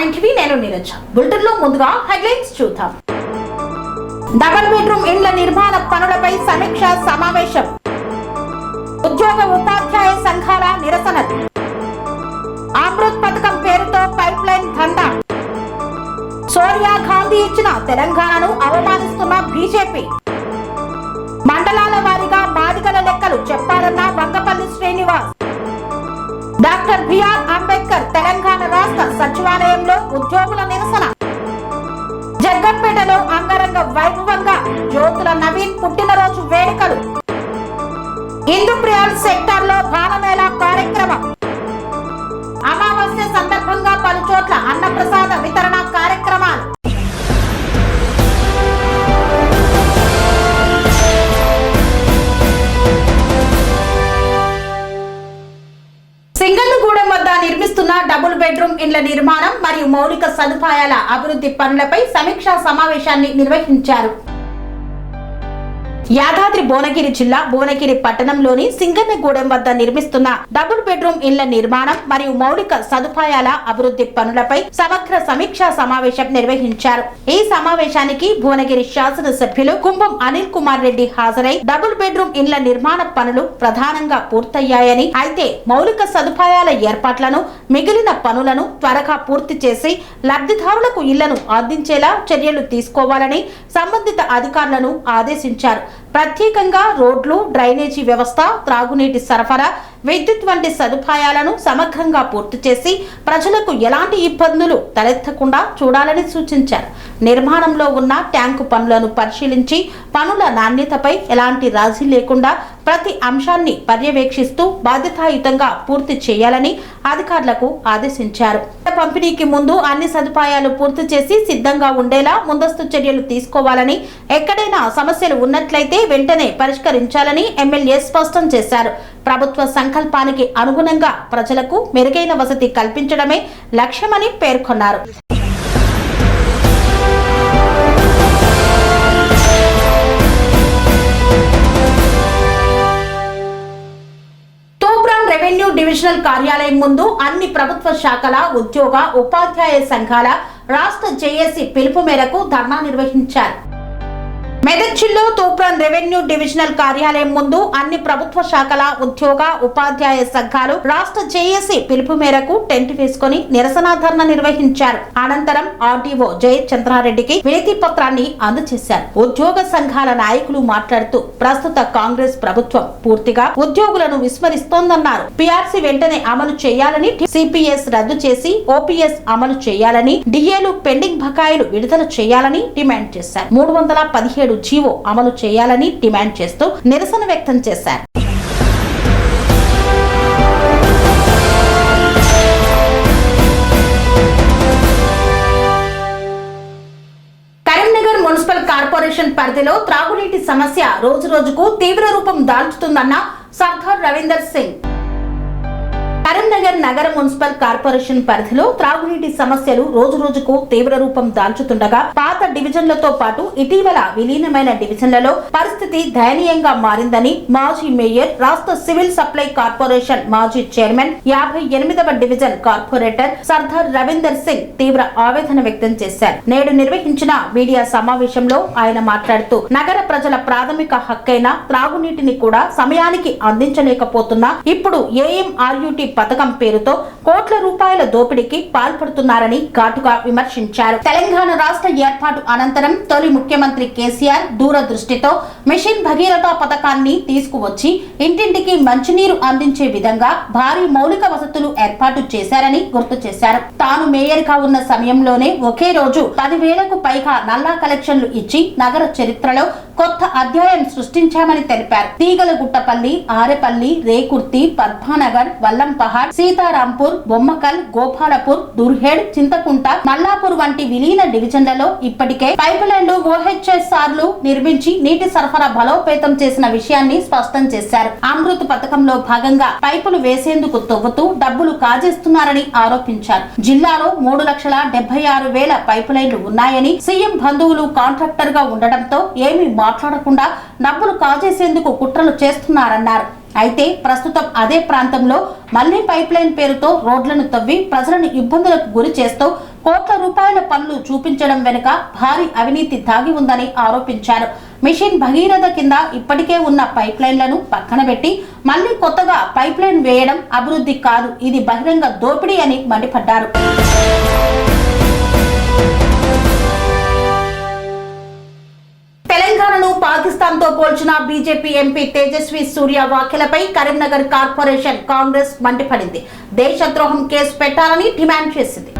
R9TV నేను Neeraja. Bulletin లో ముందుగా హెడ్లైన్స్ చూద్దాం. డబుల్ బెడ్రూమ్ ఇండ్ల నిర్మాణ పనులపై సమీక్ష సమావేశం. ఉద్యోగ ఉపాధ్యాయ సంఘాల నిరసనలు. అమృత్ పథకం పేరుతో పైప్ లైన్ దందా. సోనియా గాంధీ ఇచ్చిన తెలంగాణను అవమానిస్తున్న బీజేపీ. మండలాల వారీగా బాధితుల లెక్కలు చెప్పాలన్న వంగపల్లి శ్రీనివాస్. డాక్టర్ బిఆర్ అంబేద్కర్ తెలంగాణ రాష్ట్ర సచివాలయంలో ఉద్యోగుల నిరసన. జగ్గంపేటలో అంగరంగ వైభవంగా జ్యోతుల నవీన్ పుట్టినరోజు వేడుకలు. ఇందుప్రియాల్ సెక్టార్ లో బాలమేళా కార్యక్రమం. అమావాస్య సందర్భంగా పలు చోట్ల అన్నప్రసాద వితరణ కార్యక్రమాలు. సింగన్నగూడెం వద్ద నిర్మిస్తున్న డబుల్ బెడ్రూమ్ ఇండ్ల నిర్మాణం మరియు మౌలిక సదుపాయాల అభివృద్ధి పనులపై సమీక్షా సమావేశాన్ని నిర్వహించారు. యాదాద్రి భువనగిరి జిల్లా భువనగిరి పట్టణంలోని సింగన్నగూడెం వద్ద నిర్మిస్తున్న డబుల్ బెడ్రూమ్ ఇండ్ల నిర్మాణం మరియు మౌలిక సదుపాయాల అభివృద్ధి పనులపై సమగ్ర సమీక్షా సమావేశం నిర్వహించారు. ఈ సమావేశానికి భువనగిరి శాసన సభ్యులు కుంభం అనిల్ కుమార్ రెడ్డి హాజరై డబుల్ బెడ్రూమ్ ఇండ్ల నిర్మాణ పనులు ప్రధానంగా పూర్తయ్యాయని, అయితే మౌలిక సదుపాయాల ఏర్పాట్లను మిగిలిన పనులను త్వరగా పూర్తి చేసి లబ్ధిదారులకు ఇళ్లను అందించేలా చర్యలు తీసుకోవాలని సంబంధిత అధికారులను ఆదేశించారు. ప్రత్యేకంగా రోడ్లు, డ్రైనేజీ వ్యవస్థ, త్రాగునీటి సరఫరా, విద్యుత్ వంటి సదుపాయాలను సమగ్రంగా పూర్తి చేసి ప్రజలకు ఎలాంటి ఇబ్బందులు తలెత్తకుండా చూడాలని సూచించారు. నిర్మాణంలో ఉన్న ట్యాంకు పనులను పరిశీలించి పనుల నాణ్యతపై ఎలాంటి రాజీ లేకుండా ప్రతి అంశాన్ని పర్యవేక్షిస్తూ బాధ్యతాయుతంగా పూర్తి చేయాలని అధికారులకు ఆదేశించారు. పంపిణీకి ముందు అన్ని సదుపాయాలు పూర్తి చేసి సిద్ధంగా ఉండేలా ముందస్తు చర్యలు తీసుకోవాలని, ఎక్కడైనా సమస్యలు ఉన్నట్లయితే వెంటనే పరిష్కరించాలని ఎమ్మెల్యే స్పష్టం చేశారు. ప్రభుత్వ సంకల్పానికి అనుగుణంగా ప్రజలకు మెరుగైన వసతి కల్పించడమే లక్ష్యమని పేర్కొన్నారు. రెవెన్యూ డివిజనల్ కార్యాలయం ముందు అన్ని ప్రభుత్వ శాఖల ఉద్యోగ ఉపాధ్యాయ సంఘాల రాష్ట్ర జేఏసీ పిలుపు మేరకు ధర్నా నిర్వహించారు. మెదక్ జిల్లా తూప్రాన్ రెవెన్యూ డివిజనల్ కార్యాలయం ముందు అన్ని ప్రభుత్వ శాఖల ఉద్యోగ ఉపాధ్యాయ సంఘాలు రాష్ట్ర జేఏసీ పిలుపు మేరకు టెంట్ వేసుకుని నిరసన ధర్నా నిర్వహించారు. అనంతరం ఆర్డీఓ జయచంద్రారెడ్డికి వినతి పత్రాన్ని అందజేశారు. ఉద్యోగ సంఘాల నాయకులు మాట్లాడుతూ ప్రస్తుత కాంగ్రెస్ ప్రభుత్వం పూర్తిగా ఉద్యోగులను విస్మరిస్తోందన్నారు. పీఆర్సీ వెంటనే అమలు చేయాలని, సిపిఎస్ రద్దు చేసి ఓపీఎస్ అమలు చేయాలని, డిఏలు పెండింగ్ బకాయిలు విడుదల చేయాలని డిమాండ్ చేశారు. 317 జీవో అమలు చేయాలని డిమాండ్ చేస్తూ నిరసన వ్యక్తం చేశారు. కరీంనగర్ మున్సిపల్ కార్పొరేషన్ పరిధిలో త్రాగునీటి సమస్య రోజు రోజుకు తీవ్ర రూపం దాల్చుతుందన్న సర్దార్ రవీందర్ సింగ్. కరీంనగర్ నగర మున్సిపల్ కార్పొరేషన్ పరిధిలో త్రాగునీటి సమస్యలు రోజు రోజుకు తీవ్ర రూపం దాల్చుతుండగా పాత డివిజన్లతో పాటు ఇటీవల విలీనమైన డివిజన్లలో పరిస్థితి దయనీయంగా మారిందని మాజీ మేయర్, రాష్ట్ర సివిల్ సప్లై కార్పొరేషన్ మాజీ చైర్మన్, 58వ డివిజన్ కార్పొరేటర్ సర్దార్ రవీందర్ సింగ్ తీవ్ర ఆవేదన వ్యక్తం చేశారు. నేడు నిర్వహించిన మీడియా సమావేశంలో ఆయన మాట్లాడుతూ నగర ప్రజల ప్రాథమిక హక్కైన త్రాగునీటిని కూడా సమయానికి అందించలేకపోతున్నా ఇప్పుడు ఏఎంఆర్యుటి పథకం పేరుతో కోట్ల రూపాయల దోపిడీకి పాల్పడుతున్నారని ఘాటుగా విమర్శించారు. తెలంగాణ రాష్ట్ర ఏర్పాటు అనంతరం తొలి ముఖ్యమంత్రి కేసీఆర్ దూరదృష్టితో మిషన్ భగీరథ పథకాన్ని తీసుకువచ్చి ఇంటింటికి మంచినీరు అందించే విధంగా భారీ మౌలిక వసతులు ఏర్పాటు చేశారని గుర్తు చేశారు. తాను మేయర్ గా ఉన్న సమయంలోనే ఒకే రోజు 10,000కు పైగా నల్లా కలెక్షన్లు ఇచ్చి నగర చరిత్రలో కొత్త అధ్యాయం సృష్టించామని తెలిపారు. తీగలగుట్టపల్లి, ఆరెపల్లి, రేకుర్తి, పద్మానగర్, వల్లంపహాడ్, సీతారాంపూర్, బొమ్మకల్, గోపాలపూర్, దుర్హేడ్, చింతకుంట, మల్లాపూర్ వంటి విలీన డివిజన్లలో ఇప్పటికే పైప్ లైన్లు, ఓహెచ్ఎస్ఆర్లు నిర్మించి నీటి సరఫరా బలోపేతం చేసిన విషయాన్ని స్పష్టం చేశారు. అమృత్ పథకంలో భాగంగా పైపులు వేసేందుకు తవ్వుతూ డబ్బులు కాజేస్తున్నారని ఆరోపించారు. జిల్లాలో 3,76,000 పైపు లైన్లు ఉన్నాయని, సీఎం బంధువులు కాంట్రాక్టర్ గా ఉండడంతో ఏమీ మాట్లాడకుండా డబ్బులు కాజేసేందుకు కుట్రలు చేస్తున్నారన్నారు. అయితే ప్రస్తుతం అదే ప్రాంతంలో మళ్లీ పైప్ లైన్ పేరుతో రోడ్లను తవ్వి ప్రజలను ఇబ్బందులకు గురి చేస్తూ కోట్ల రూపాయల పనులు చూపించడం వెనుక భారీ అవినీతి దాగి ఉందని ఆరోపించారు. మిషన్ భగీరథ కింద ఇప్పటికే ఉన్న పైప్ లైన్లను పక్కన పెట్టి మళ్లీ కొత్తగా పైప్ లైన్ వేయడం అభివృద్ధి కాదు, ఇది బహిరంగ దోపిడీ అని మండిపడ్డారు. తెలంగాణను పాకిస్తాన్ తో పోల్చిన బీజేపీ ఎంపీ తేజస్వి సూర్య వ్యాఖ్యలపై కరీంనగర్ కార్పొరేషన్ కాంగ్రెస్ మండిపడింది. దేశద్రోహం కేసు పెట్టాలని డిమాండ్ చేసింది.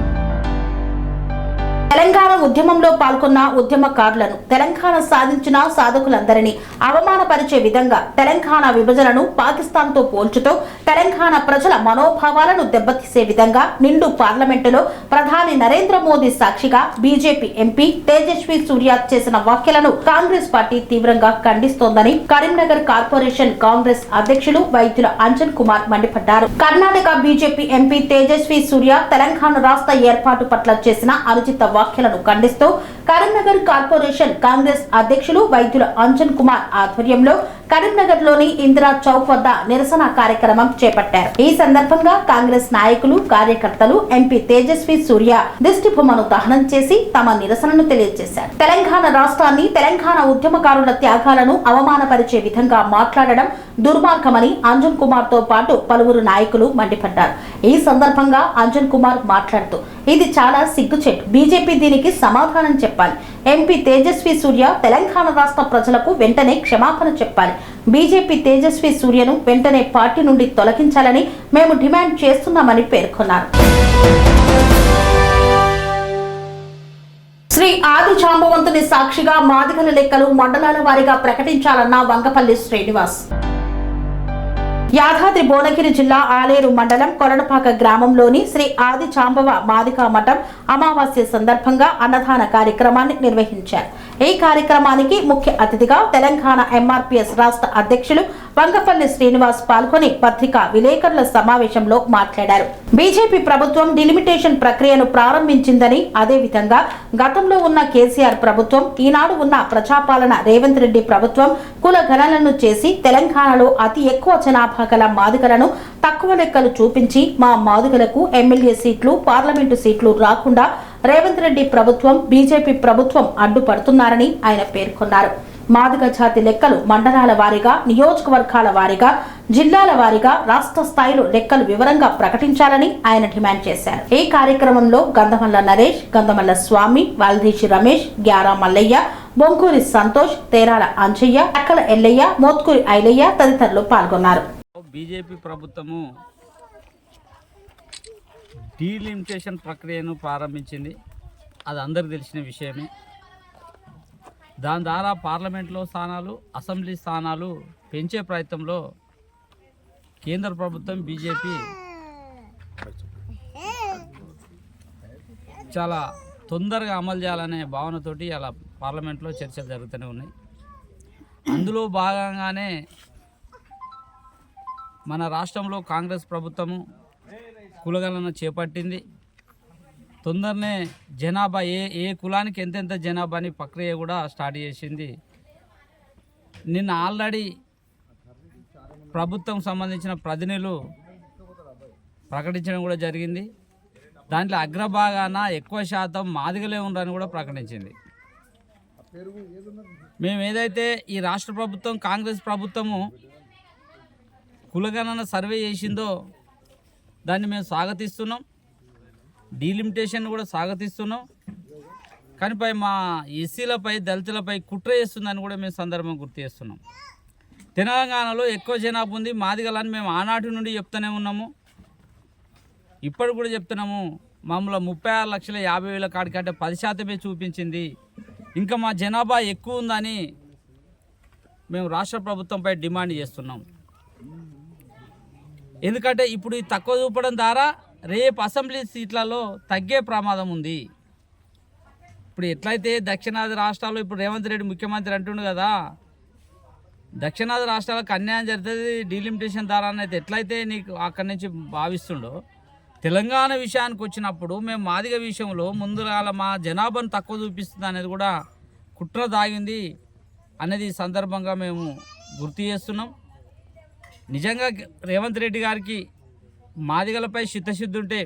తెలంగాణ ఉద్యమంలో పాల్గొన్న ఉద్యమకారులను, తెలంగాణ సాధించిన సాధకులందరినీ అవమానపరిచే విధంగా తెలంగాణ విభజనను పాకిస్తాన్ తో పోల్చుతూ తెలంగాణ ప్రజల మనోభావాలను దెబ్బతీసే విధంగా నిండు పార్లమెంటులో ప్రధాని నరేంద్ర మోదీ సాక్షిగా బీజేపీ ఎంపీ తేజస్వి సూర్య చేసిన వ్యాఖ్యలను కాంగ్రెస్ పార్టీ తీవ్రంగా ఖండిస్తోందని కరీంనగర్ కార్పొరేషన్ కాంగ్రెస్ అధ్యక్షులు వైద్యుల అంజన్ కుమార్ మండిపడ్డారు. కర్ణాటక బీజేపీ ఎంపీ తేజస్వి సూర్య తెలంగాణ రాష్ట్ర ఏర్పాటు పట్ల చేసిన అనుచిత వ్యాఖ్యలను ఖండిస్తూ కరీంనగర్ కార్పొరేషన్ కాంగ్రెస్ అధ్యక్షులు వైద్యుల అంజన్ కుమార్ ఆధ్వర్యంలో కరీంనగర్ లోని ఇందిరా చౌక్ వద్ద నిరసన కార్యక్రమం చేపట్టారు. ఈ సందర్భంగా కాంగ్రెస్ నాయకులు, కార్యకర్తలు ఎంపీ తేజస్వి సూర్య దిష్టి బొమ్మను దహనం చేసి తమ నిరసనను తెలియజేశారు. తెలంగాణ రాష్ట్రాన్ని, తెలంగాణ ఉద్యమకారుల త్యాగాలను అవమానపరిచే విధంగా మాట్లాడడం దుర్మార్గమని అంజన్ కుమార్ తో పాటు పలువురు నాయకులు మండిపడ్డారు. ఈ సందర్భంగా అంజన్ కుమార్ మాట్లాడుతూ ఇది చాలా సిగ్గుచేటు, బీజేపీ దీనికి సమాధానం చెప్పాలి. ఎంపీ తేజస్వి సూర్య తెలంగాణ రాష్ట్ర ప్రజలకు వెంటనే క్షమాపణ చెప్పాలి. బీజేపీ తేజస్వి సూర్యను వెంటనే పార్టీ నుండి తొలగించాలని మేము డిమాండ్ చేస్తున్నామని పేర్కొన్నారు. శ్రీ ఆది జాంబవంతుని సాక్షిగా మాదిగల లెక్కలు మండలాల వారీగా ప్రకటించాలన్న వంగపల్లి శ్రీనివాస్. యాదాద్రి భువనగిరి జిల్లా ఆలేరు మండలం కొరడపాక గ్రామంలోని శ్రీ ఆది జాంబవ మాదిక మఠం అమావాస్య సందర్భంగా అన్నదాన కార్యక్రమాన్ని నిర్వహించారు. ఈ కార్యక్రమానికి ముఖ్య అతిథిగా తెలంగాణ ఎంఆర్పీఎస్ రాష్ట్ర అధ్యక్షులు వంగపల్లి శ్రీనివాస్ పాల్గొని పత్రికా విలేకరుల సమావేశంలో మాట్లాడారు. బీజేపీ ప్రభుత్వం డిలిమిటేషన్ ప్రక్రియను ప్రారంభించిందని, అదేవిధంగా గతంలో ఉన్న కేసీఆర్ ప్రభుత్వం, ఈనాడు ఉన్న ప్రజాపాలన రేవంత్ రెడ్డి ప్రభుత్వం కుల గణనలను చేసి తెలంగాణలో అతి ఎక్కువ జనాభా గల మాదిగలను తక్కువ లెక్కలు చూపించి మా మాదిగలకు ఎమ్మెల్యే సీట్లు, పార్లమెంటు సీట్లు రాకుండా రేవంత్ రెడ్డి ప్రభుత్వం, బీజేపీ ప్రభుత్వం అడ్డుపడుతున్నారని ఆయన పేర్కొన్నారు. మాదిగ జాతి లెక్కలు మండలాల వారీగా, నియోజకవర్గాల వారీగా, జిల్లాల వారీగా రాష్ట్ర స్థాయిలో లెక్కలు వివరంగా ప్రకటించాలని ఆయన డిమాండ్ చేశారు. ఈ కార్యక్రమంలో గంధమల్ల నరేష్, గంధమల్ల స్వామి, వాల్దీశి రమేష్, గ్యారా మల్లయ్య, బొంకూరి సంతోష్, తేరాల అంజయ్య, అక్కల ఎల్లయ్య, మోత్కూరి ఐలయ్య తదితరులు పాల్గొన్నారు. బీజేపీ ప్రభుత్వము డీలిమిటేషన్ ప్రక్రియను ప్రారంభించింది. అది అందరికీ తెలిసిన విషయమే. దాని ద్వారా పార్లమెంట్లో స్థానాలు, అసెంబ్లీ స్థానాలు పెంచే ప్రయత్నంలో కేంద్ర ప్రభుత్వం బీజేపీ చాలా తొందరగా అమలు చేయాలనే భావనతోటి అలా పార్లమెంట్లో చర్చలు జరుగుతూనే ఉన్నాయి. అందులో భాగంగానే మన రాష్ట్రంలో కాంగ్రెస్ ప్రభుత్వము కులగణన చేపట్టింది. తొందరనే జనాభా ఏ కులానికి ఎంతెంత జనాభాని ప్రక్రియ కూడా స్టార్ట్ చేసింది. నిన్న ఆల్రెడీ ప్రభుత్వం సంబంధించిన ప్రతినిధులు ప్రకటించడం కూడా జరిగింది. దాంట్లో అగ్రభాగాన ఎక్కువ శాతం మాదిగలే ఉన్నారని కూడా ప్రకటించింది. మేము ఏదైతే ఈ రాష్ట్ర ప్రభుత్వం, కాంగ్రెస్ ప్రభుత్వము కులగణన సర్వే చేసిందో దాన్ని మేము స్వాగతిస్తున్నాం, డీలిమిటేషన్ కూడా స్వాగతిస్తున్నాం. కానీ మా ఎస్సీలపై, దళితులపై కుట్ర చేస్తుందని కూడా మేము సందర్భం గుర్తు చేస్తున్నాం. తెలంగాణలో ఎక్కువ జనాభా ఉంది మాదిగలని మేము ఆనాటి నుండి చెప్తూనే ఉన్నాము, ఇప్పుడు కూడా చెప్తున్నాము. మామూలు 36,50,000 కాడికంటే 10% చూపించింది. ఇంకా మా జనాభా ఎక్కువ ఉందని మేము రాష్ట్ర ప్రభుత్వంపై డిమాండ్ చేస్తున్నాం. ఎందుకంటే ఇప్పుడు ఈ తక్కువ చూపడం ద్వారా రేపు అసెంబ్లీ సీట్లలో తగ్గే ప్రమాదం ఉంది. ఇప్పుడు ఎట్లయితే దక్షిణాది రాష్ట్రాలు, ఇప్పుడు రేవంత్ రెడ్డి ముఖ్యమంత్రి అంటుండు కదా, దక్షిణాది రాష్ట్రాలకు అన్యాయం జరుగుతుంది డీలిమిటేషన్ ద్వారా అయితే ఎట్లయితే నీకు అక్కడి నుంచి భావిస్తుండో, తెలంగాణ విషయానికి వచ్చినప్పుడు మేము మాదిగ విషయంలో ముందుగా మా జనాభాను తక్కువ చూపిస్తుంది అనేది కూడా కుట్ర దాగింది అనేది సందర్భంగా మేము గుర్తు చేస్తున్నాం. నిజంగా రేవంత్ రెడ్డి గారికి మాదిగలపై చిత్తశుద్ధి ఉంటే,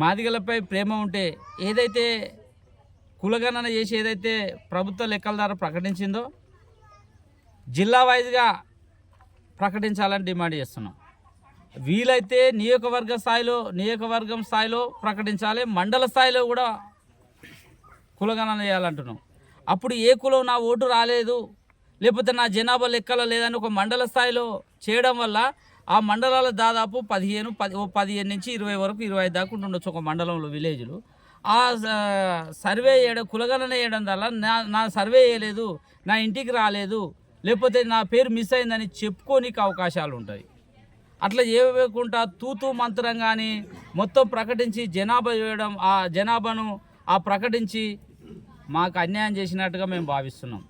మాదిగలపై ప్రేమ ఉంటే, ఏదైతే కులగణన చేసి ఏదైతే ప్రభుత్వ లెక్కల ద్వారా ప్రకటించిందో జిల్లా వైజ్గా ప్రకటించాలని డిమాండ్ చేస్తున్నాం. వీలైతే నియోజకవర్గం స్థాయిలో ప్రకటించాలి, మండల స్థాయిలో కూడా కులగణన చేయాలంటున్నాం. అప్పుడు ఏ కులం నా ఓటు రాలేదు, లేకపోతే నా జనాభా లెక్కలో లేదని ఒక మండల స్థాయిలో చేయడం వల్ల ఆ మండలాలు దాదాపు 15 నుంచి 20 వరకు 25 దాకా ఉండొచ్చు ఒక మండలంలో, విలేజ్లు. ఆ సర్వే చేయడం, కులగణన చేయడం వల్ల నా సర్వే చేయలేదు, నా ఇంటికి రాలేదు, లేకపోతే నా పేరు మిస్ అయిందని చెప్పుకోనికి అవకాశాలు ఉంటాయి. అట్లా చేయకుండా తూతూ మంత్రంగాని మొత్తం ప్రకటించి జనాభా చేయడం, ఆ జనాభాను ప్రకటించి మాకు అన్యాయం చేసినట్టుగా మేము భావిస్తున్నాం.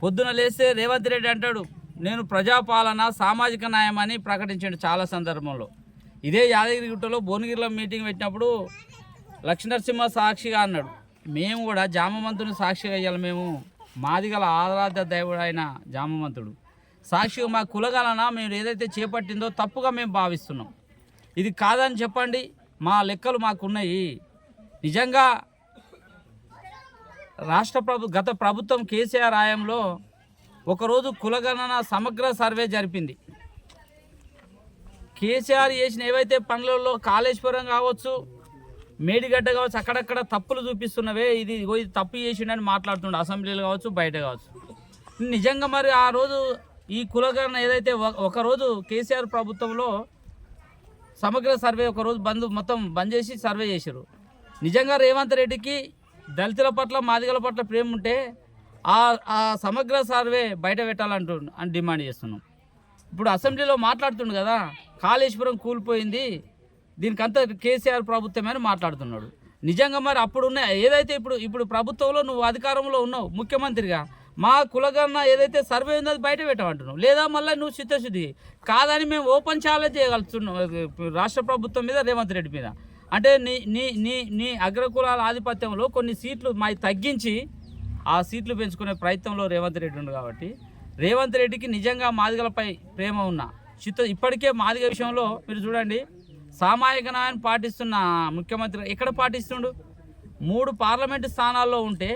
పొద్దున లేస్తే రేవంత్ రెడ్డి అంటాడు నేను ప్రజాపాలన సామాజిక న్యాయం అని ప్రకటించాడు చాలా సందర్భంలో. ఇదే యాదగిరిగుట్టలో భువనగిరిలో మీటింగ్ పెట్టినప్పుడు లక్ష్మీనరసింహ సాక్షిగా అన్నాడు. మేము కూడా జామవంతుని సాక్షిగా అయ్యాలి, మేము మాదిగల ఆరాధ్య దేవుడు అయిన జామవంతుడు సాక్షిగా మా కులగలన మేము ఏదైతే చేపట్టిందో తప్పుగా మేము భావిస్తున్నాం. ఇది కాదని చెప్పండి, మా లెక్కలు మాకున్నాయి. నిజంగా గత ప్రభుత్వం కేసీఆర్ హయాంలో ఒకరోజు కులగణన సమగ్ర సర్వే జరిపింది. కేసీఆర్ చేసిన ఏవైతే పనులలో కాళేశ్వరం కావచ్చు, మేడిగడ్డ కావచ్చు, అక్కడక్కడ తప్పులు చూపిస్తున్నవే, ఇది తప్పు చేసిండని మాట్లాడుతుండే అసెంబ్లీలో కావచ్చు, బయట కావచ్చు. నిజంగా మరి ఆ రోజు ఈ కులగణన ఏదైతే ఒకరోజు కేసీఆర్ ప్రభుత్వంలో సమగ్ర సర్వే ఒకరోజు మొత్తం బంద్ చేసి సర్వే చేశారు. నిజంగా రేవంత్ రెడ్డికి దళితుల పట్ల మాదిగల పట్ల ప్రేమ ఉంటే ఆ సమగ్ర సర్వే బయట పెట్టాలని డిమాండ్ చేస్తున్నాం. ఇప్పుడు అసెంబ్లీలో మాట్లాడుతుండు కదా, కాళేశ్వరం కూలిపోయింది, దీనికంతా కేసీఆర్ ప్రభుత్వమే అని మాట్లాడుతున్నాడు. నిజంగా మరి అప్పుడున్న ఏదైతే ఇప్పుడు ప్రభుత్వంలో నువ్వు అధికారంలో ఉన్నావు ముఖ్యమంత్రిగా, మా కులగణన ఏదైతే సర్వే ఉందో అది బయట పెట్టమంటున్నావు, లేదా మళ్ళీ నువ్వు చిత్తశుద్ధి కాదని మేము ఓపెన్ ఛాలెంజ్ చేయగలుగుతున్నాం రాష్ట్ర ప్రభుత్వం మీద, రేవంత్ రెడ్డి మీద. అంటే నీ అగ్రకులాల ఆధిపత్యంలో కొన్ని సీట్లు మాకు తగ్గించి ఆ సీట్లు పెంచుకునే ప్రయత్నంలో రేవంత్ రెడ్డి ఉంది. కాబట్టి రేవంత్ రెడ్డికి నిజంగా మాదిగలపై ప్రేమ ఉన్న ఇప్పటికే మాదిగ విషయంలో మీరు చూడండి, సామాజిక న్యాయం పాటిస్తున్న ముఖ్యమంత్రి ఎక్కడ పాటిస్తుండు? 3 పార్లమెంటు స్థానాల్లో ఉంటే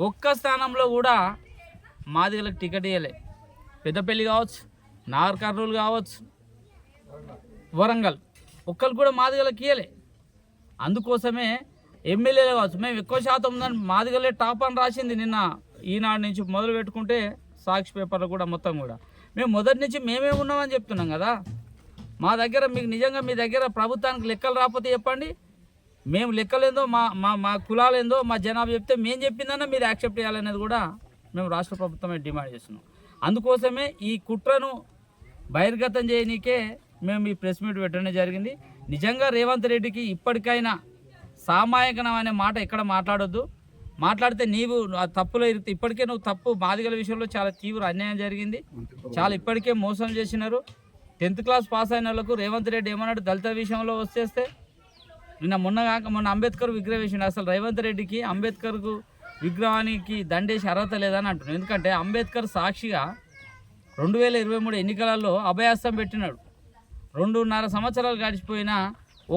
ఒక్క స్థానంలో కూడా మాదిగలకు టికెట్ ఇవ్వలే. పెద్దపల్లి కావచ్చు, నాగర్ కర్నూలు కావచ్చు, వరంగల్, ఒక్కరు కూడా మాదిగలకు ఇవ్వలే. అందుకోసమే ఎమ్మెల్యేలు కావచ్చు, మేము ఎక్కువ శాతం ఉందని మాదిగలే టాప్ అని రాసింది. నిన్న ఈనాడు నుంచి మొదలు పెట్టుకుంటే సాక్షి పేపర్లు కూడా మొత్తం కూడా మేము మొదటి నుంచి మేమే ఉన్నామని చెప్తున్నాం కదా. మా దగ్గర మీకు నిజంగా మీ దగ్గర ప్రభుత్వానికి లెక్కలు రాకపోతే చెప్పండి, మేము లెక్కలేందో మా కులాలేందో మా జనాభా చెప్తే మేము చెప్పిందన్నా మీరు యాక్సెప్ట్ చేయాలనేది కూడా మేము రాష్ట్ర ప్రభుత్వమే డిమాండ్ చేస్తున్నాం. అందుకోసమే ఈ కుట్రను బహిర్గతం చేయనీకే మేము ఈ ప్రెస్ మీట్ పెట్టడం జరిగింది. నిజంగా రేవంత్ రెడ్డికి ఇప్పటికైనా సామాజికనం అనే మాట ఎక్కడ మాట్లాడొద్దు. మాట్లాడితే నీవు ఆ తప్పులో ఇప్పటికే నువ్వు తప్పు. మాదిగల విషయంలో చాలా తీవ్ర అన్యాయం జరిగింది, చాలా ఇప్పటికే మోసం చేసినారు. 10th క్లాస్ పాస్ అయిన వాళ్ళకు రేవంత్ రెడ్డి ఏమన్నాడు, దళిత విషయంలో వచ్చేస్తే మొన్న అంబేద్కర్ విగ్రహం వేసిండు. అసలు రేవంత్ రెడ్డికి అంబేద్కర్కు విగ్రహానికి దండేసి అర్హత లేదని అంటున్నాడు. ఎందుకంటే అంబేద్కర్ సాక్షిగా 2023 ఎన్నికలలో అభయాస్తం పెట్టినాడు. 2.5 సంవత్సరాలు గడిచిపోయినా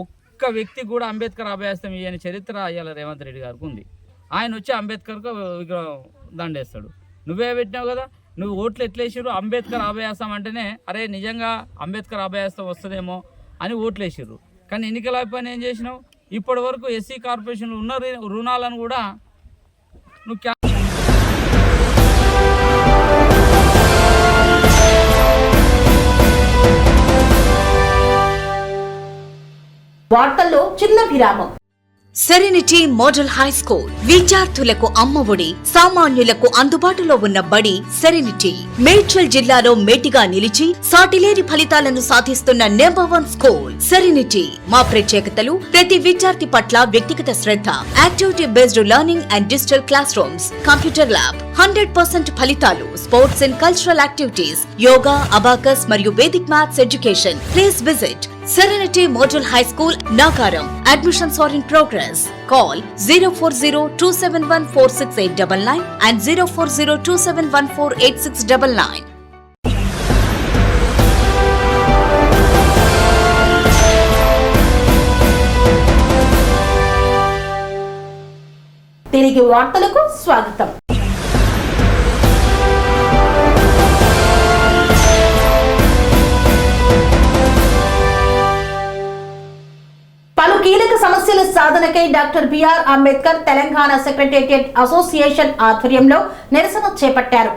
ఒక్క వ్యక్తి కూడా అంబేద్కర్ అభయాస్తం ఇయ్యని చరిత్ర ఇవాళ రేవంత్ రెడ్డి గారికి ఉంది. ఆయన వచ్చి అంబేద్కర్కు విగ్రహం దండేస్తాడు. నువ్వే పెట్టినావు కదా, నువ్వు ఓట్లు ఎట్లేసారు? అంబేద్కర్ అభయాస్తం అంటేనే అరే నిజంగా అంబేద్కర్ అభయాస్తం వస్తుందేమో అని ఓట్లు వేసారు. కానీ ఎన్నికల అయిపోయిన ఏం చేసినావు? ఇప్పటి వరకు ఎస్సీ కార్పొరేషన్లు ఉన్న రుణాలను కూడా నువ్వు వార్తల్లో చిన్న విరామం. సెరెనిటీ మోడల్ హై స్కూల్ విద్యార్థులకు అమ్మఒడి, సామాన్యులకు అందుబాటులో ఉన్న బడి సెరెనిటీ. మేడ్చల్ జిల్లాలో మేటిగా నిలిచి సాటిలేని ఫలితాలను సాధిస్తున్న #1 స్కూల్ సెరెనిటీ. మా ప్రత్యేకతలు ప్రతి విద్యార్థి పట్ల వ్యక్తిగత శ్రద్ధ, activity based learning and digital classrooms, computer lab, 100% ఫలితాలు, sports and cultural activities, yoga, abacus మరియు Vedic maths education. Please visit Serenity Model High School, Nagaram. Admissions are in progress. Call 040-271-46899 and 040-271-48699. తిరిగి వార్తలకు స్వాగతం. పలు కీలక సమస్యల సాధనకై doctor BR Ambedkar Telangana secretariat association ఆధ్వర్యంలో నిరసన చేపట్టారు.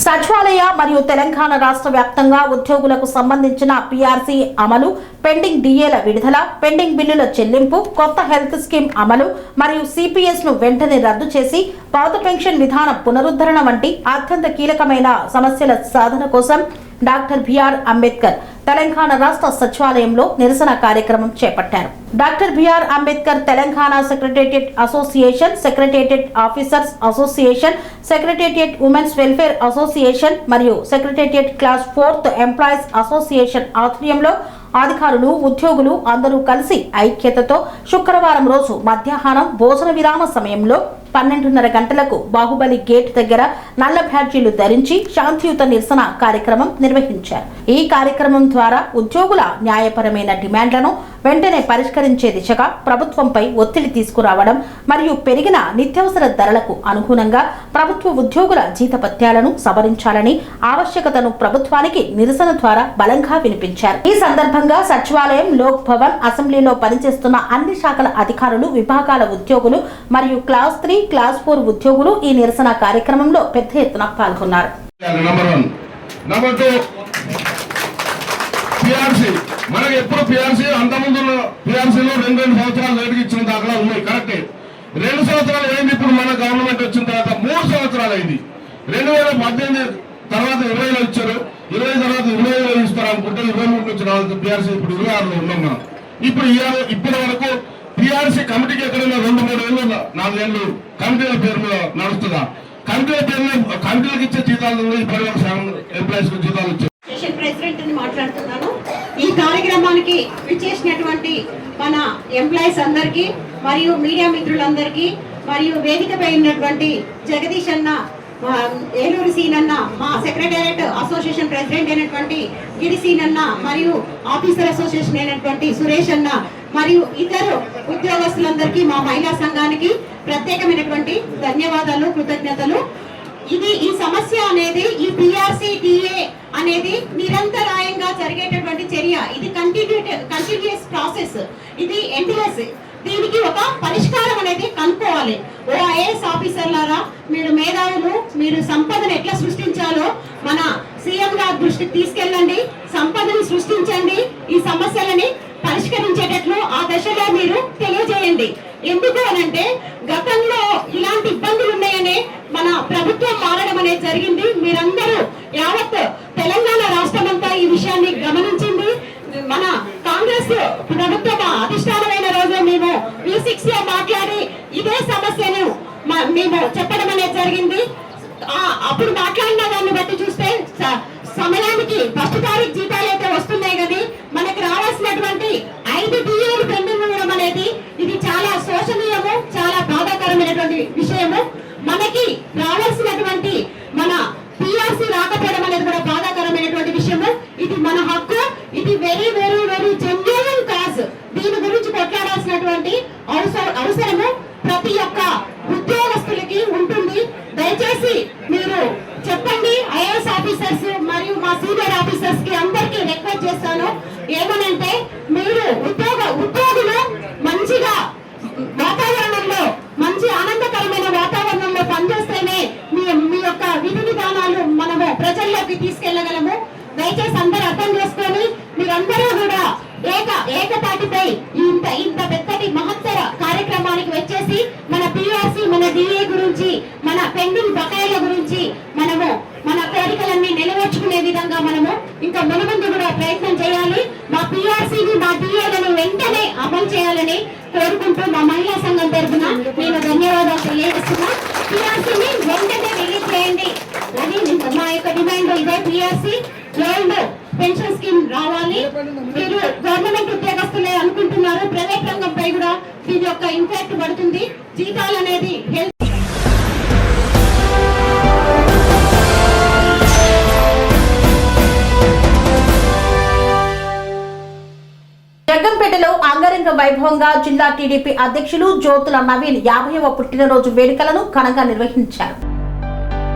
సచివాలయ మరియు తెలంగాణ రాష్ట్ర వ్యాప్తంగా ఉద్యోగులకు సంబంధించిన పిఆర్సీ అమలు, పెండింగ్ డిఏల విడుదల, పెండింగ్ బిల్లుల చెల్లింపు, కొత్త హెల్త్ స్కీమ్ అమలు మరియు సిపిఎస్ ను వెంటనే రద్దు చేసి పాత పెన్షన్ విధానం పునరుద్ధరణ వంటి అత్యంత కీలకమైన సమస్యల సాధన కోసం డాక్టర్ బిఆర్ అంబేద్కర్ తెలంగాణ రాష్ట్ర సచివాలయంలో నిరసన కార్యక్రమం చేపట్టారు. Doctor BR Ambedkar Telangana secretariat association, secretariat officers association, secretariat women's welfare association మరియు secretariat class 4th employees association ఆధ్వర్యంలో అధికారులు, ఉద్యోగులు అందరూ కలిసి ఐక్యతతో శుక్రవారం రోజు మధ్యాహ్నం భోజన విరామ సమయంలో 12:30 గంటలకు బాహుబలి గేట్ దగ్గర నల్ల బ్యాడ్జీలు ధరించి శాంతియుత నిరసన కార్యక్రమం నిర్వహించారు. ఈ కార్యక్రమం ద్వారా ఉద్యోగుల న్యాయపరమైన డిమాండ్లను వెంటనే పరిష్కరించే దిశగా ప్రభుత్వంపై ఒత్తిడి తీసుకురావడం మరియు పెరిగిన నిత్యావసర ధరలకు అనుగుణంగా ప్రభుత్వ ఉద్యోగుల జీతభత్యాలను సవరించాలని ఆవశ్యకతను ప్రభుత్వానికి నిరసన ద్వారా బలంగా వినిపించారు. ఈ సందర్భంగా సచివాలయం, లోక్ భవన్, అసెంబ్లీలో పనిచేస్తున్న అన్ని శాఖల అధికారులు, విభాగాల ఉద్యోగులు మరియు క్లాస్ 3, క్లాస్ 4 ఉద్యోగులు ఈ నిరసన కార్యక్రమంలో పెద్ద ఎత్తున పాల్గొన్నారు. మనకి ఎప్పుడు పిఆర్సీ అంతకుముందు పిఆర్సీలో 2 సంవత్సరాలు లేటుగా ఇచ్చిన దాఖలా ఉన్నాయి. కరెక్టే. 2 సంవత్సరాలు అయింది. ఇప్పుడు మన గవర్నమెంట్ వచ్చిన తర్వాత 3 సంవత్సరాలు అయింది. 2018 తర్వాత 20లో ఇచ్చారు. 20 తర్వాత 25లో ఇస్తారు అనుకుంటే 23 నుంచి రావాలి పిఆర్సీ. ఇప్పుడు 26లో ఉన్నాం మనం. ఇప్పటి వరకు పిఆర్సీ కమిటీకి ఎక్కడైనా 2-3 ఏళ్ళు 4 ఏళ్ళు కమిటీల పేరు మీద నడుస్తుందా? కమిటీల పేరు కమిటీలకు ఇచ్చే జీతాలు ఇప్పటి వరకు ఎంప్లాయీస్ జీతాలు ఇచ్చారు. ప్రెసిడెంట్ ని మాట్లాడుతున్నాను. ఈ కార్యక్రమానికి విచ్చేసినటువంటి మన ఎంప్లాయీస్ అందరికీ మరియు మీడియా మిత్రులందరికీ మరియు వేదికపై ఉన్నటువంటి జగదీష్ అన్న, ఏలూరు సీన్ అన్న, మా సెక్రటేరియట్ అసోసియేషన్ ప్రెసిడెంట్ అయినటువంటి గిరి సీన్ అన్న మరియు ఆఫీసర్ అసోసియేషన్ అయినటువంటి సురేష్ అన్న మరియు ఇతరు ఉద్యోగస్తులందరికీ, మా మహిళా సంఘానికి ప్రత్యేకమైనటువంటి ధన్యవాదాలు, కృతజ్ఞతలు. ఈ సమస్య అనేది, ఈ పిఆర్సీ టీఏ అనేది నిరంతరాయంగా జరిగేటటువంటి చర్య. ఇది కంటిన్యూస్ ప్రాసెస్. ఇది ఎండ్లెస్. దీనికి ఒక పరిష్కారం అనేది కనుక్కోవాలి. ఓ ఐఏఎస్ ఆఫీసర్లారా, మీరు మేధావులు, మీరు సంపదను ఎట్లా సృష్టించాలో మన సీఎం గారి దృష్టికి తీసుకెళ్ళండి. సంపదను సృష్టించండి. ఈ సమస్యలని పరిష్కరించేటట్లు ఆ దశలో మీరు తెలియజేయండి. ఎందుకు అనంటే, గతంలో ఇలాంటి ఇబ్బందులు ఉన్నాయనే మన ప్రభుత్వం మారడం అనేది జరిగింది. మీరందరూ యావత్ తెలంగాణ రాష్ట్రం అంతా ఈ విషయాన్ని గమనించింది. మన కాంగ్రెస్ ప్రభుత్వం అధిష్టానమైన రోజు మేము V6 లో మాట్లాడి ఇదే సమస్యను మేము చెప్పడం అనేది జరిగింది. అప్పుడు మాట్లాడిన దాన్ని బట్టి చూస్తే సమయానికి 1వ తారీఖు జీతాలు అయితే వస్తున్నాయి కానీ మనకి రావాల్సినటువంటి 5 DAలు పెండింగ్ ఉండడం అనేది ఇది చాలా శోచనీయము, చాలా బాధాకరమైనటువంటి విషయము. మనకి రావాల్సినటువంటి మన పిఆర్సీ రాకపోవడం అనేది కూడా బాధాకరమైనటువంటి విషయము. ఇది మన హక్కు. ఇది very very very genuine cause. దీని గురించి కొట్లాడాల్సినటువంటి అవసరము ప్రతి ఒక్క ఉద్యోగస్తులకి ఉంటుంది. దయచేసి మీరు చెప్పండి. ఐఏఎస్ ఆఫీసర్స్ మరియు మా సీనియర్ ఆఫీసర్స్ కి అందరికీ రిక్వెస్ట్ చేస్తాను. ఏమనంటే, మీరు ఉద్యోగులు మంచిగా వాతావరణంలో, మంచి ఆనందకరమైన వాతావరణంలో పనిచేస్తేనే మీ యొక్క విధి విధానాలు మనము ప్రజల్లోకి తీసుకెళ్లగలము. దయచేసి అందరూ అర్థం చేసుకొని మీరందరూ కూడా ఏకతాటిపై ఇంత పెద్దటి మహత్తర కార్యక్రమానికి వచ్చేసి మన పిఆర్సీ, మన డిఏ గురించి, మన పెండింగ్ బకాయిల గురించి మనము మన కోరికలన్నీ నెరవేర్చుకునే విధంగా మనము ఇంకా మునుముందు కూడా ప్రయత్నం చేయాలి. మా పిఆర్సీని, మా డిఏలను వెంటనే అమలు చేయాలని కోరుకుంటూ మా మహిళా సంఘం తరఫున నేను ధన్యవాదాలు తెలియజేస్తున్నా. పిఆర్సీని వెంటనే రిలీజ్ చేయండి. అది మా యొక్క డిమాండ్. ఇదే పిఆర్సీ ఓల్డ్ పెన్షన్ స్కీమ్ రావాలి. మీరు గవర్నమెంట్ ఉద్యోగస్తులే అనుకుంటున్నారు, ప్రైవేట్ రంగంపై కూడా దీని యొక్క ఇంపాక్ట్ పడుతుంది. జీతాలు అనేది జగ్గంపేటలో అంగరంగ వైభవంగా జిల్లా టీడీపీ అధ్యక్షులు జ్యోతుల నవీన్ 50వ పుట్టినరోజు వేడుకలను ఘనంగా నిర్వహించారు.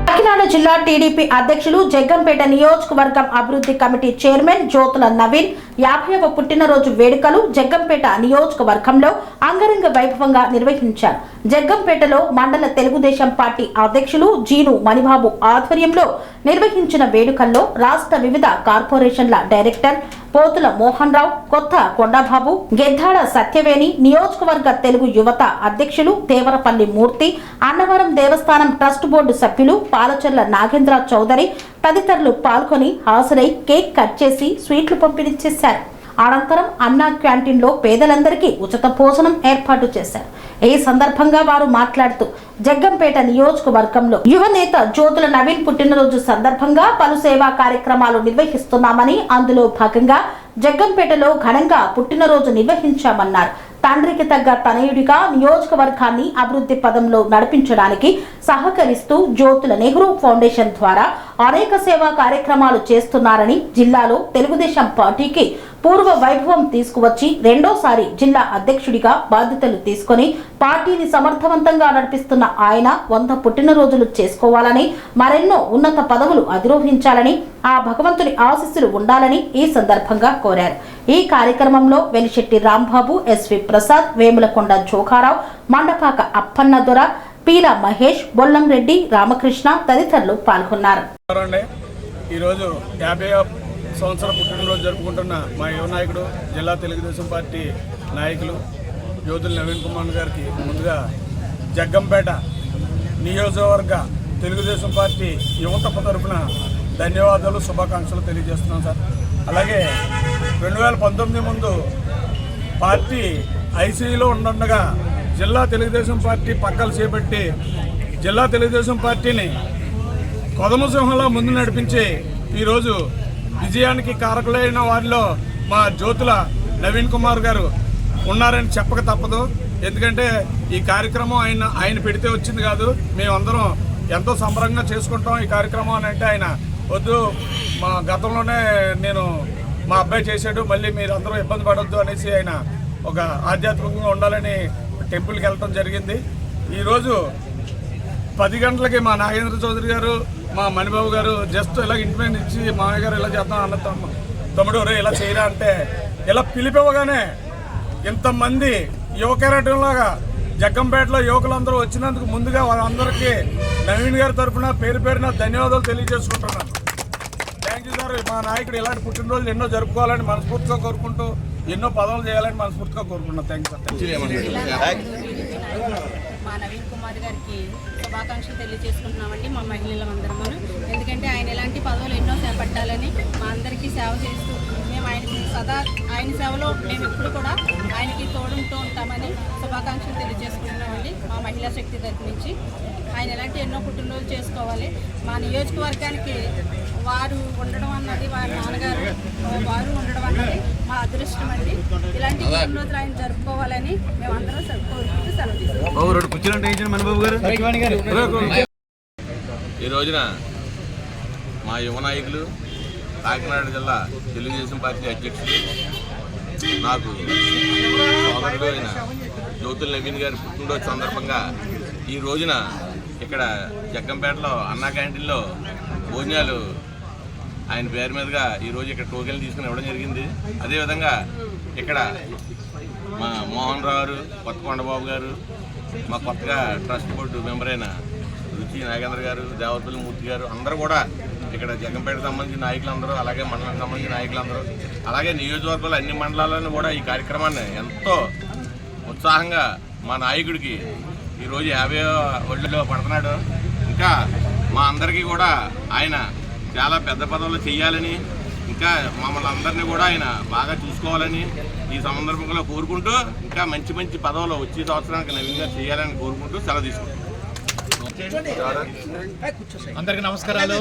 కాకినాడ జిల్లా టీడీపీ అధ్యక్షులు జగ్గంపేట నియోజకవర్గం అభివృద్ధి కమిటీ చైర్మన్ జ్యోతుల నవీన్ 50వ పుట్టినరోజు వేడుకలు జగ్గంపేట నియోజకవర్గంలో అంగరంగ వైభవంగా నిర్వహించారు. జగ్గంపేటలో మండల తెలుగుదేశం పార్టీ అధ్యక్షులు జీను మణిబాబు ఆధ్వర్యంలో నిర్వహించిన వేడుకల్లో రాష్ట్ర వివిధ కార్పొరేషన్ల డైరెక్టర్ పోతుల మోహన్ రావు, కొత్త కొండబాబు, గెద్దాడ సత్యవేణి, నియోజకవర్గ తెలుగు యువత అధ్యక్షులు దేవరపల్లి మూర్తి, అన్నవరం దేవస్థానం ట్రస్ట్ బోర్డు సభ్యులు పాలచర్ల నాగేంద్ర చౌదరి తదితరులు పాల్గొని హాజరై కేక్ కట్ చేసి స్వీట్లు పంపిణీ చేశారు. అనంతరం అన్నా క్యాంటీన్ లో పేదలందరికీ ఉచిత భోజనం ఏర్పాటు చేశారు. ఈ సందర్భంగా వారు మాట్లాడుతూ జగ్గంపేట నియోజకవర్గంలో యువ నేత జ్యోతుల నవీన్ పుట్టినరోజు సందర్భంగా పలు సేవా కార్యక్రమాలు నిర్వహిస్తున్నామని, అందులో భాగంగా జగ్గంపేటలో ఘనంగా పుట్టినరోజు నిర్వహించామన్నారు. తండ్రికి తగ్గ తనయుడిగా నియోజకవర్గాన్ని అభివృద్ధి పదంలో నడిపించడానికి సహకరిస్తూ జ్యోతుల నెహ్రూ ఫౌండేషన్ ద్వారా అనేక సేవా కార్యక్రమాలు చేస్తున్నారని, జిల్లాలో తెలుగుదేశం పార్టీకి పూర్వ వైభవం తీసుకువచ్చి రెండోసారి జిల్లా అధ్యక్షుడిగా బాధ్యతలు తీసుకుని పార్టీని సమర్థవంతంగా నడిపిస్తున్న ఆయన 100 పుట్టినరోజులు చేసుకోవాలని, మరెన్నో ఉన్నత పదవులు అధిరోహించాలని, ఆ భగవంతుని ఆశీస్సులు ఉండాలని ఈ సందర్భంగా కోరారు. ఈ కార్యక్రమంలో వెలిశెట్టి రాంబాబు, ఎస్వి ప్రసాద్, వేములకొండ జోకారావు, మండపాక అప్పన్న దొర, పీల మహేష్, బొల్లం రెడ్డి, రామకృష్ణ తదితరులు పాల్గొన్నారు. ఈరోజు 50వ సంవత్సరం పుట్టినరోజు జరుపుకుంటున్న మా యువ నాయకుడు జిల్లా తెలుగుదేశం పార్టీ నాయకులు జ్యోతుల నవీన్ కుమార్ గారికి ముందుగా జగ్గంపేట నియోజకవర్గ తెలుగుదేశం పార్టీ యువత తరఫున ధన్యవాదాలు, శుభాకాంక్షలు తెలియజేస్తున్నాం సార్. అలాగే 2019 ముందు పార్టీ ఐసీయూలో ఉండగా జిల్లా తెలుగుదేశం పార్టీ పక్కలు చేపట్టి జిల్లా తెలుగుదేశం పార్టీని కొదమసింహంలో ముందు నడిపించి ఈరోజు విజయానికి కారకులైన వారిలో మా జ్యోతుల నవీన్ కుమార్ గారు ఉన్నారని చెప్పక తప్పదు. ఎందుకంటే ఈ కార్యక్రమం ఆయన పెడితే వచ్చింది కాదు, మేమందరం ఎంతో సంబరంగా చేసుకుంటాం ఈ కార్యక్రమం అని అంటే ఆయన వద్దు, మా గతంలోనే మా అబ్బాయి చేశాడు, మళ్ళీ మీరు అందరూ ఇబ్బంది పడొద్దు అనేసి ఆయన ఒక ఆధ్యాత్మికంగా ఉండాలని టెంపుల్కి వెళ్ళటం జరిగింది. ఈరోజు 10 గంటలకి మా నాగేంద్ర చౌదరి గారు, మా మణిబాబు గారు జస్ట్ ఇలా ఇంటిమేట్ ఇచ్చి మామయ్య గారు ఇలా చేద్దాం అన్న తమ్ముడు రే ఇలా చేయరా అంటే ఇలా పిలిపివ్వగానే ఇంతమంది యువకెరటంలాగా జగ్గంపేటలో యువకులందరూ వచ్చినందుకు ముందుగా వాళ్ళందరికీ నవీన్ గారి తరఫున పేరు పేరున ధన్యవాదాలు తెలియజేసుకుంటున్నాను. Thank you sir. మా నాయకుడు ఇలాంటి పుట్టినరోజులు ఎన్నో జరుపుకోవాలని మనస్ఫూర్తిగా కోరుకుంటూ ఎన్నో పదవులు చేయాలని మనస్ఫూర్తిగా కోరుకుంటున్నాను. Thank you sir. మా నవీన్ కుమార్ గారికి శుభాకాంక్షలు తెలియజేసుకుంటున్నామండి మా మహిళలందరము. ఎందుకంటే ఆయన ఎలాంటి పదవులు ఎన్నో చేపట్టాలని మా అందరికీ సేవ చేస్తూ మేము ఆయనకి సదా ఆయన సేవలో మేము ఎప్పుడు కూడా ఆయనకి తోడుంటూ ఉంటామని శుభాకాంక్షలు తెలియజేసుకుంటున్నామండి మా మహిళా శక్తి తరఫు నుంచి. ఆయన ఎలాంటి ఎన్నో పుట్టినరోజులు చేసుకోవాలి. మా నియోజకవర్గానికి వారు ఉండడం అన్నది, వారి నాన్నగారు వారు ఉండడం అన్నది మా అదృష్టం అండి. ఇలాంటి పుట్టినరోజులు ఆయన జరుపుకోవాలని మేమందరం కోరుకుంటూ సెలవు తీసుకుంటాం. ఈ రోజున మా యువ నాయకులు కాకినాడ జిల్లా తెలుగుదేశం పార్టీ అధ్యక్షులు నాకు సోదరుడు అయిన జ్యోతుల నవీన్ గారి పుట్టినరోజు సందర్భంగా ఈ రోజున ఇక్కడ జగ్గంపేటలో అన్నా క్యాంటీన్లో భోజనాలు ఆయన పేరు మీదుగా ఈరోజు ఇక్కడ టోకెన్లు తీసుకుని ఇవ్వడం జరిగింది. అదేవిధంగా ఇక్కడ మా మోహన్ రావు గారు, కొత్త కొండబాబు గారు, మా కొత్తగా ట్రస్ట్ బోర్డు మెంబర్ అయిన రుచి నాగేంద్ర గారు, దేవరపల్లి మూర్తి గారు అందరూ కూడా ఇక్కడ జగ్గంపేటకు సంబంధించిన నాయకులందరూ, అలాగే మండలానికి సంబంధించిన నాయకులందరూ, అలాగే నియోజకవర్గాలు అన్ని మండలాలను కూడా ఈ కార్యక్రమాన్ని ఎంతో ఉత్సాహంగా మా నాయకుడికి ఈరోజు 50వ ఒళ్ళలో పడుతున్నాడు. ఇంకా మా అందరికీ కూడా ఆయన చాలా పెద్ద పదవులు చేయాలని, ఇంకా మమ్మల్ని అందరినీ కూడా ఆయన బాగా చూసుకోవాలని ఈ సందర్భంలో కోరుకుంటూ, ఇంకా మంచి మంచి పదవులు వచ్చే సంవత్సరానికి నవీన్ గారు చేయాలని కోరుకుంటూ సెలవు తీసుకుంటాం. అందరికి నమస్కారాలు.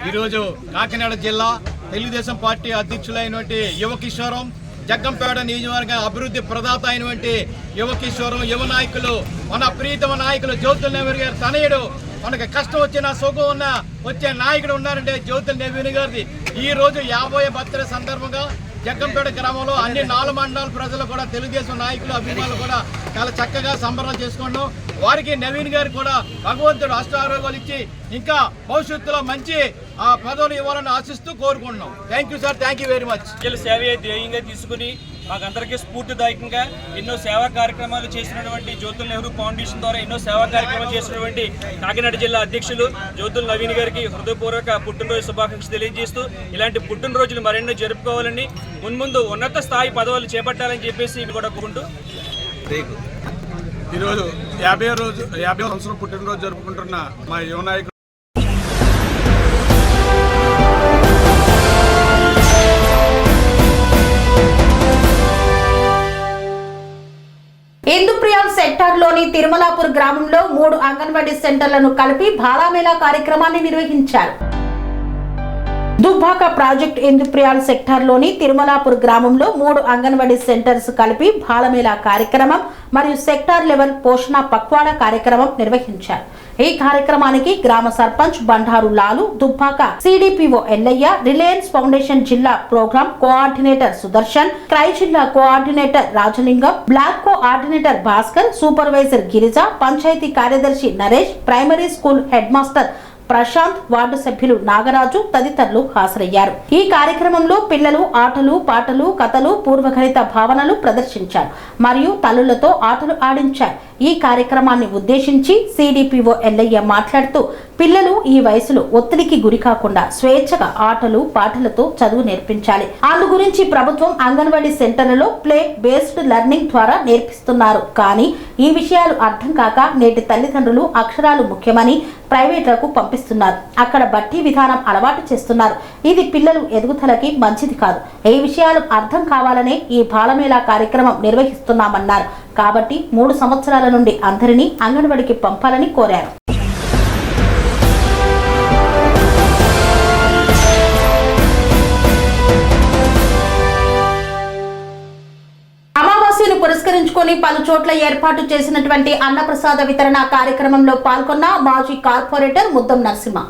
ఈరోజు కాకినాడ జిల్లా తెలుగుదేశం పార్టీ అధ్యక్షులైనటువంటి యువ కిషోరం, జగ్గంపేట నియోజకవర్గ అభివృద్ధి ప్రదాత అయినటువంటి యువ కిషోరం, యువ నాయకులు, మన ప్రీతమ నాయకులు జ్యోతుల నవీన్ గారి తనయుడు, మనకి కష్టం వచ్చిన సుఖం ఉన్న వచ్చే నాయకుడు ఉన్నారంటే జ్యోతుల నవీన్ గారిది. ఈ రోజు 50వ బర్త్డే సందర్భంగా జగ్గంపేట గ్రామంలో అన్ని 4 మండలాల ప్రజలు కూడా తెలుగుదేశం నాయకులు అభిమానులు కూడా చాలా చక్కగా సంబరాలు చేసుకున్నాం. వారికి నవీన్ గారు కూడా భగవంతుడు అష్టారోగ్యాలు ఇచ్చి ఇంకా భవిష్యత్తులో మంచి పదవులు ఇవ్వాలని ఆశిస్తూ కోరుకుంటున్నాం. Thank you sir, thank you very much. సేవ ధ్యేయంగా తీసుకుని మాకందరికీ స్ఫూర్తిదాయకంగా ఎన్నో సేవా కార్యక్రమాలు చేసినటువంటి జ్యోతుల్ నెహ్రూ ఫౌండేషన్ ద్వారా ఎన్నో సేవా కార్యక్రమాలు చేసినటువంటి కాకినాడ జిల్లా అధ్యక్షులు జ్యోతుల్ నవీన్ గారికి హృదయపూర్వక పుట్టినరోజు శుభాకాంక్షలు తెలియజేస్తూ ఇలాంటి పుట్టినరోజులు మరెన్నో జరుపుకోవాలని మున్ముందు ఉన్నత స్థాయి పదవులు చేపట్టాలని చెప్పేసి కూడా కోరుకుంటూ ఈరోజు 50వ సంవత్సరం పుట్టినరోజు జరుపుకుంటున్న మా యువ నాయకుడు ఇందుప్రియాల్ సెక్టార్లోని తిరుమలాపూర్ గ్రామంలో 3 అంగన్వాడీ సెంటర్లను కలిపి బాలామేళా కార్యక్రమాన్ని నిర్వహించారు. దుబ్బాక ప్రాజెక్ట్ ఇందుప్రియాల్ సెక్టార్లోని తిరుమలాపూర్ గ్రామంలో 3 అంగన్వాడీ సెంటర్స్ కలిపి బాలమేళా కార్యక్రమం మరియు సెక్టార్ లెవెల్ పోషణ పక్వాడా కార్యక్రమం నిర్వహించారు. ఈ కార్యక్రమానికి గ్రామ sarpanch Bandaru Lalu, Dubbaka CDPO Yellaiah, Reliance foundation జిల్లా ప్రోగ్రామ్ కోఆర్డినేటర్ సుదర్శన్, క్రై జిల్లా coordinator Rajalingam, block coordinator Bhaskar, supervisor Girija, panchayat కార్యదర్శి Naresh, primary school head master Prashanth, ward సభ్యులు నాగరాజు తదితరులు హాజరయ్యారు. ఈ కార్యక్రమంలో పిల్లలు ఆటలు, పాటలు, కథలు, పూర్వగణిత భావనలు ప్రదర్శించారు మరియు తల్లులతో ఆటలు ఆడించారు. ఈ కార్యక్రమాన్ని ఉద్దేశించి సిడిపిఓ ఎల్లయ్య మాట్లాడుతూ పిల్లలు ఈ వయసులో ఒత్తిడికి గురి కాకుండా స్వేచ్ఛగా ఆటలు, పాటలతో చదువు నేర్పించాలి. అందు గురించి ప్రభుత్వం అంగన్వాడీ సెంటర్లలో ప్లే బేస్డ్ లెర్నింగ్ ద్వారా నేర్పిస్తున్నారు. కానీ ఈ విషయాలు అర్థం కాక నేటి తల్లిదండ్రులు అక్షరాలు ముఖ్యమని ప్రైవేట్లకు పంపిస్తున్నారు. అక్కడ బట్టి విధానం అలవాటు చేస్తున్నారు. ఇది పిల్లలు ఎదుగుదలకి మంచిది కాదు. ఈ విషయాలు అర్థం కావాలనే ఈ బాలమేళా కార్యక్రమం నిర్వహిస్తున్నామన్నారు. కాబట్టి 3 సంవత్సరాల నుండి అందరినీ అంగన్వాడికి పంపాలని కోరారు. అమావాస్యను పురస్కరించుకొని పలు చోట్ల ఏర్పాటు చేసినటువంటి అన్నప్రసాద వితరణ కార్యక్రమంలో పాల్గొన్న మాజీ కార్పొరేటర్ ముద్దం నరసింహ.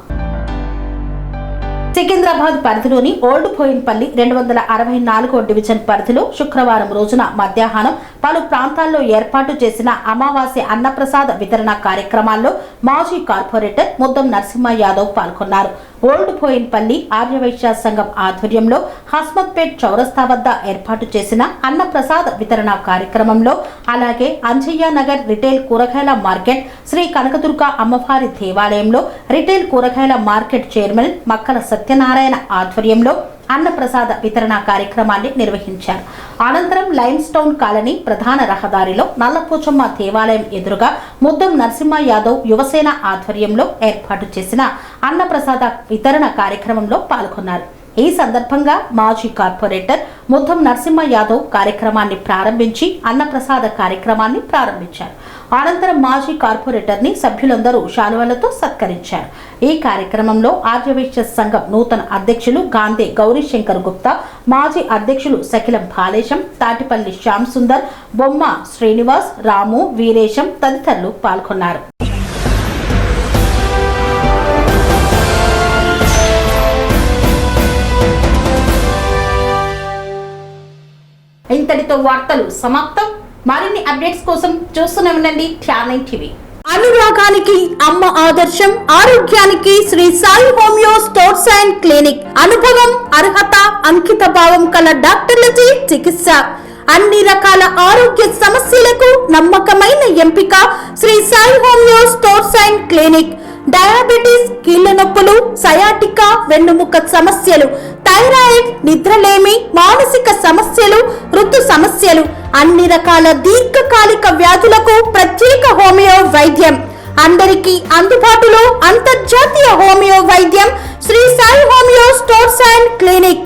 సికింద్రాబాద్ పరిధిలోని ఓల్డ్ బోయిన్పల్లి 264వ డివిజన్ పరిధిలో శుక్రవారం రోజున మధ్యాహ్నం పలు ప్రాంతాల్లో ఏర్పాటు చేసిన అమావాస్య అన్నప్రసాద వితరణ కార్యక్రమాల్లో మాజీ కార్పొరేటర్ ముద్దం నరసింహ యాదవ్ పాల్గొన్నారు. ఓల్డ్ బోయిన్పల్లి ఆర్యవైశ్య సంఘం ఆధ్వర్యంలో హస్మత్పేట్ చౌరస్తా వద్ద ఏర్పాటు చేసిన అన్నప్రసాద వితరణ కార్యక్రమంలో, అలాగే అంజయ్య నగర్ రిటైల్ కూరగాయల మార్కెట్, శ్రీ కనకదుర్గ అమ్మవారి దేవాలయంలో రిటైల్ కూరగాయల మార్కెట్ చైర్మన్ మక్కల సత్యనారాయణ ఆధ్వర్యంలో అన్నప్రసాద వితరణ కార్యక్రమాన్ని నిర్వహించారు. అనంతరం లైన్స్ టౌన్ కాలనీ ప్రధాన రహదారిలో నల్లపోచమ్మ దేవాలయం ఎదురుగా ముద్దం నరసింహ యాదవ్ యువసేన ఆధ్వర్యంలో ఏర్పాటు చేసిన అన్నప్రసాద వితరణ కార్యక్రమంలో పాల్గొన్నారు. ఈ సందర్భంగా మాజీ కార్పొరేటర్ ముద్దం నరసింహ యాదవ్ కార్యక్రమాన్ని ప్రారంభించి అన్నప్రసాద కార్యక్రమాన్ని ప్రారంభించారు. అనంతరం మాజీ కార్పొరేటర్ ని సభ్యులందరూ శాలువలతో సత్కరించారు. ఈ కార్యక్రమంలో ఆర్యవైశ్య సంఘం నూతన అధ్యక్షులు గాంధీ గౌరీశంకర్ గుప్తా, మాజీ అధ్యక్షులు సకిలం బాలేశం, తాటిపల్లి శ్యామ్ సుందర్, బొమ్మ శ్రీనివాస్, రాము, వీరేశం తదితరులు పాల్గొన్నారు. ఇంతటితో వార్తలు సమాప్తం. మరిన్ని అప్డేట్స్ కోసం చూస్తూనే ఉండండి ఛానల్ టీవీ. అనురాగానికి అమ్మ ఆదర్శం, ఆరోగ్యానికి Shri Sai homeo stores and clinic. అనుభవం, అర్హత, అంకిత భావం కల డాక్టర్లచే చికిత్స. అన్ని రకాల ఆరోగ్య సమస్యలకు నమ్మకమైన ఎంపిక Shri Sai homeo stores and clinic. Diabetes, కీళ్ల నొప్పులు, సయాటికా, వెన్నుముక సమస్యలు, థైరాయిడ్, నిద్రలేమి, మానసిక సమస్యలు, ఋతు సమస్యలు, అన్ని రకాల దీర్ఘకాలిక వ్యాధులకు ప్రత్యేక హోమియో వైద్యం. అందరికీ అందుబాటులో అంతర్జాతీయ హోమియో వైద్యం Shri Sai homeo stores and clinic.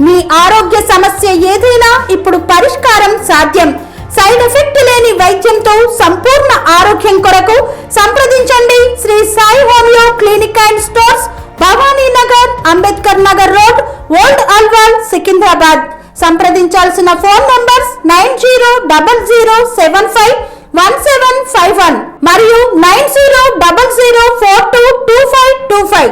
మీ ఆరోగ్య సమస్య ఏదైనా ఇప్పుడు పరిష్కారం సాధ్యం. సైడ్ ఎఫెక్ట్ లేని వైద్యంతో సంపూర్ణ ఆరోగ్యం కొరకు సంప్రదించండి Shri Sai homeo clinic and stores, Bhavani Nagar, Ambedkar Nagar road, old Alwal, Secunderabad. సంప్రదించాల్సిన ఫోన్ నంబర్స్ 9000751751 మరియు 9000422525.